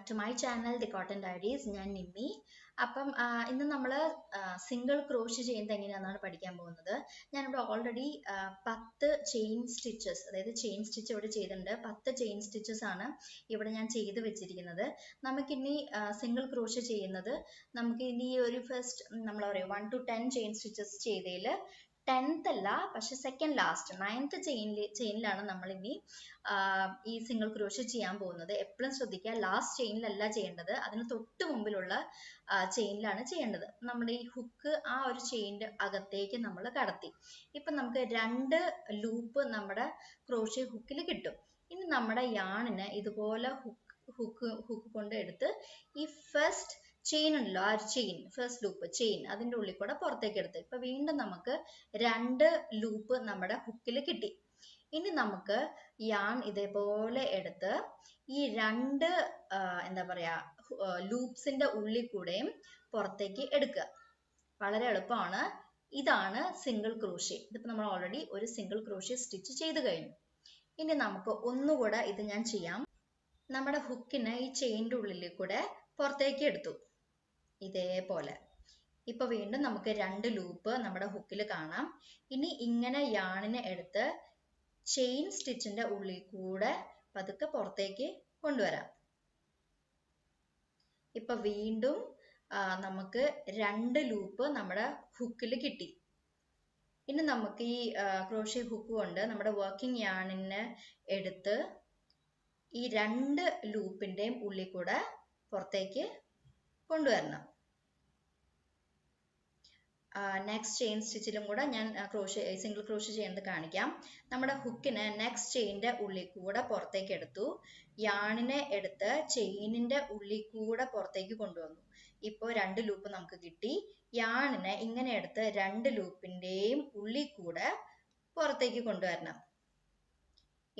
back to my channel, The Cotton Diaries. ഞാൻ നിമ്മി. അപ്പം ഇന്ന് നമ്മൾ സിംഗിൾ ക്രോഷ് ചെയ്യുന്നത് എങ്ങനെയാണെന്നാണ് പഠിക്കാൻ പോകുന്നത്. ഞാനിവിടെ ഓൾറെഡി 10 ചെയിൻ സ്റ്റിച്ചസ്, അതായത് ചെയിൻ സ്റ്റിച്ച് ഇവിടെ ചെയ്തിട്ടുണ്ട്. 10 ചെയിൻ സ്റ്റിച്ചസ് ആണ് ഇവിടെ ഞാൻ ചെയ്ത് വെച്ചിരിക്കുന്നത്. നമുക്കിനി സിംഗിൾ ക്രോഷ് ചെയ്യുന്നത് നമുക്ക് ഇനി ഒരു ഫസ്റ്റ് നമ്മൾ പറയും 1 to 10 ചെയിൻ സ്റ്റിച്ചസ് ചെയ്തതിൽ 10th അല്ല, പക്ഷെ സെക്കൻഡ് ലാസ്റ്റ് 9th ചെയിനിലാണ് നമ്മൾ ഇനി ഈ സിംഗിൾ ക്രോഷ് ചെയ്യാൻ പോകുന്നത്. എപ്പോഴും ശ്രദ്ധിക്കുക, ലാസ്റ്റ് ചെയിനിലല്ല ചെയ്യേണ്ടത്, അതിന് തൊട്ട് മുമ്പിലുള്ള ചെയിനിലാണ് ചെയ്യേണ്ടത്. നമ്മുടെ ഈ ഹുക്ക് ആ ഒരു ചെയിനിന്റെ അകത്തേക്ക് നമ്മൾ കടത്തി. ഇപ്പൊ നമുക്ക് 2 ലൂപ്പ് നമ്മുടെ ക്രോഷേ ഹുക്കിൽ കിട്ടും. ഇനി നമ്മുടെ യാണിന് ഇതുപോലെ ഹുക്ക് കൊണ്ട് എടുത്ത് ഈ ഫസ്റ്റ് ചെയിൻ ഉണ്ടല്ലോ, ആ ഒരു ചെയിൻ ഫസ്റ്റ് ലൂപ്പ് ചെയിൻ അതിൻ്റെ ഉള്ളിൽ കൂടെ പുറത്തേക്ക് എടുത്ത് ഇപ്പൊ വീണ്ടും നമുക്ക് 2 ലൂപ്പ് നമ്മുടെ ഹുക്കിൽ കിട്ടി. ഇനി നമുക്ക് യാൺ ഇതേപോലെ എടുത്ത് ഈ 2 എന്താ പറയാ ലൂപ്സിന്റെ ഉള്ളിൽ കൂടെയും പുറത്തേക്ക് എടുക്കുക. വളരെ എളുപ്പമാണ്. ഇതാണ് സിംഗിൾ ക്രോഷേ. ഇതിപ്പോ നമ്മൾ ഓൾറെഡി ഒരു സിംഗിൾ ക്രോഷേ സ്റ്റിച്ച് ചെയ്ത് കഴിഞ്ഞു. ഇനി നമുക്ക് ഒന്നുകൂടെ ഇത് ഞാൻ ചെയ്യാം. നമ്മുടെ ഹുക്കിന് ഈ ചെയിൻ്റെ ഉള്ളിൽ കൂടെ പുറത്തേക്ക് എടുത്തു ഇതേപോലെ. ഇപ്പൊ വീണ്ടും നമുക്ക് 2 ലൂപ്പ് നമ്മുടെ ഹുക്കിൽ കാണാം. ഇനി ഇങ്ങനെ യാണിനെ എടുത്ത് ചെയിൻ സ്റ്റിച്ചിന്റെ ഉള്ളിൽ കൂടെ പതുക്കെ പുറത്തേക്ക് കൊണ്ടുവരാം. ഇപ്പൊ വീണ്ടും നമുക്ക് 2 ലൂപ്പ് നമ്മുടെ ഹുക്കിൽ കിട്ടി. ഇനി നമുക്ക് ഈ ക്രോഷേ ഹുക്ക് കൊണ്ട് നമ്മുടെ വർക്കിംഗ് യാണിനെ എടുത്ത് ഈ 2 ലൂപ്പിന്റെയും ഉള്ളിൽ കൂടെ പുറത്തേക്ക് കൊണ്ടുവരണം. നെക്സ്റ്റ് ചെയിൻ സ്റ്റിച്ചിലും കൂടെ ഞാൻ സിംഗിൾ ക്രോഷേ ചെയ്യുന്നത് കാണിക്കാം. നമ്മുടെ ഹുക്കിന് നെക്സ്റ്റ് ചെയിനിന്റെ ഉള്ളിൽ കൂടെ പുറത്തേക്ക് എടുത്തു, യാണിനെ എടുത്ത് ചെയിനിന്റെ ഉള്ളിൽ കൂടെ പുറത്തേക്ക് കൊണ്ടുവന്നു. ഇപ്പോൾ 2 ലൂപ്പ് നമുക്ക് കിട്ടി. യാണിനെ ഇങ്ങനെ എടുത്ത് 2 ലൂപ്പിന്റെയും ഉള്ളിൽ കൂടെ പുറത്തേക്ക് കൊണ്ടുവരണം.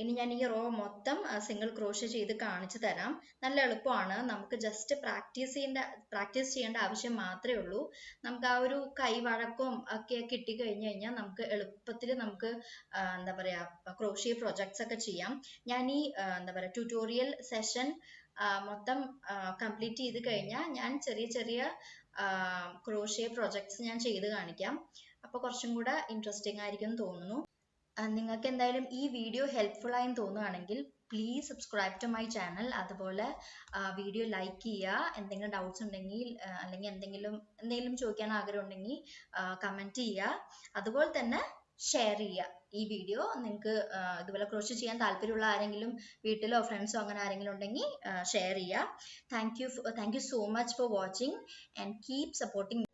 ഇനി ഞാൻ ഈ റോ മൊത്തം സിംഗിൾ ക്രോഷേ ചെയ്ത് കാണിച്ചു തരാം. നല്ല എളുപ്പമാണ്. നമുക്ക് ജസ്റ്റ് പ്രാക്ടീസ് ചെയ്യേണ്ട ആവശ്യം മാത്രമേ ഉള്ളൂ. നമുക്ക് ആ ഒരു കൈവഴക്കവും ഒക്കെ കിട്ടിക്കഴിഞ്ഞു കഴിഞ്ഞാൽ നമുക്ക് എളുപ്പത്തിൽ നമുക്ക് എന്താ പറയാ ക്രോഷേ പ്രൊജക്ട്സ് ഒക്കെ ചെയ്യാം. ഞാൻ ഈ എന്താ പറയാ ട്യൂട്ടോറിയൽ സെഷൻ മൊത്തം കംപ്ലീറ്റ് ചെയ്ത് കഴിഞ്ഞാൽ ഞാൻ ചെറിയ ചെറിയ ക്രോഷേ പ്രൊജക്ട്സ് ഞാൻ ചെയ്ത് കാണിക്കാം. അപ്പൊ കുറച്ചും കൂടെ ഇൻട്രസ്റ്റിംഗ് ആയിരിക്കും തോന്നുന്നു. നിങ്ങൾക്ക് എന്തായാലും ഈ വീഡിയോ ഹെൽപ്ഫുൾ ആയി തോന്നുകയാണെങ്കിൽ please subscribe to my channel. അതുപോലെ വീഡിയോ ലൈക്ക് ചെയ്യുക. എന്തെങ്കിലും ഡൗട്ട്സ് ഉണ്ടെങ്കിൽ അല്ലെങ്കിൽ എന്തെങ്കിലും ചോദിക്കാൻ ആഗ്രഹം ഉണ്ടെങ്കിൽ കമൻറ്റ് ചെയ്യുക. അതുപോലെ തന്നെ ഷെയർ ചെയ്യുക ഈ വീഡിയോ. നിങ്ങൾക്ക് ഇതുപോലെ ക്രോഷേ ചെയ്യാൻ താല്പര്യമുള്ള ആരെങ്കിലും വീട്ടിലോ ഫ്രണ്ട്സോ അങ്ങനെ ആരെങ്കിലും ഉണ്ടെങ്കിൽ ഷെയർ ചെയ്യുക. Thank you so much for watching and keep supporting.